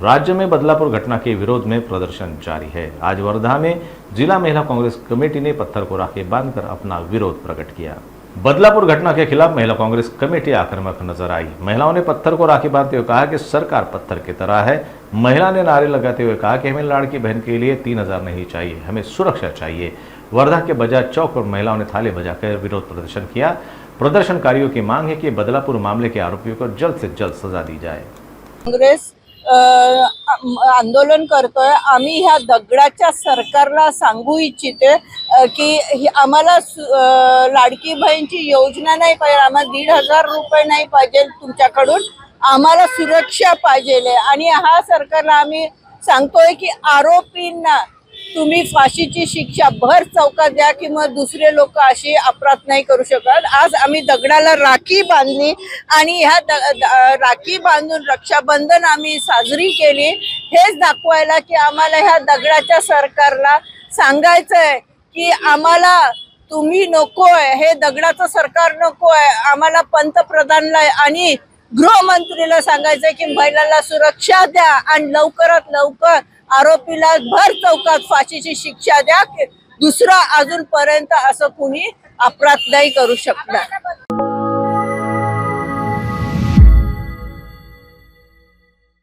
राज्य में बदलापुर घटना के विरोध में प्रदर्शन जारी है। आज वर्धा में जिला महिला कांग्रेस कमेटी ने पत्थर को राखी बांधकर अपना विरोध प्रकट किया। बदलापुर घटना के खिलाफ महिला कांग्रेस कमेटी आक्रामक नजर आई। महिलाओं ने पत्थर को राखी बांधते हुए कहा कि सरकार पत्थर की तरह है। महिला ने नारे लगाते हुए कहा कि हमें लाड़की बहन के लिए 3000 नहीं चाहिए, हमें सुरक्षा चाहिए। वर्धा के बजाज चौक पर महिलाओं ने थाली बजाकर विरोध प्रदर्शन किया। प्रदर्शनकारियों की मांग है कि बदलापुर मामले के आरोपियों को जल्द से जल्द सजा दी जाए। काँग्रेस आंदोलन करतोय। आम्ही ह्या दगडाच्या सरकारला सांगू इच्छिते की आम्हाला लाडकी बहीणची योजना नाही पाहिजे, आम्हाला 1500 रुपये नाही पाहिजे तुमच्याकडून, आम्हाला सुरक्षा पाहिजे। आणि हा सरकारला आम्ही सांगतोय की आरोपींना तुम्ही फाशीची शिक्षा भर चौकात द्या किंवा दुसरे लोक अशी अपराध नाही करू शकत। आज आम्ही दगडाला राखी बांधली आणि ह्या राखी बांधून रक्षाबंधन आम्ही साजरी केली, हेच दाखवायला की आम्हाला ह्या दगडाच्या सरकारला सांगायचंय की आम्हाला तुम्ही नकोय, हे दगडाचं सरकार नकोय, आम्हाला पंतप्रधानला आणि गृहमंत्रीला सांगायचंय की महिलांना सुरक्षा द्या आणि लवकरात लवकर आरोपीला भर चौकात फाशीची शिक्षा द्या। दुसरा अजूनपर्यंत असं कुणी अपराध नाही करू शकणार।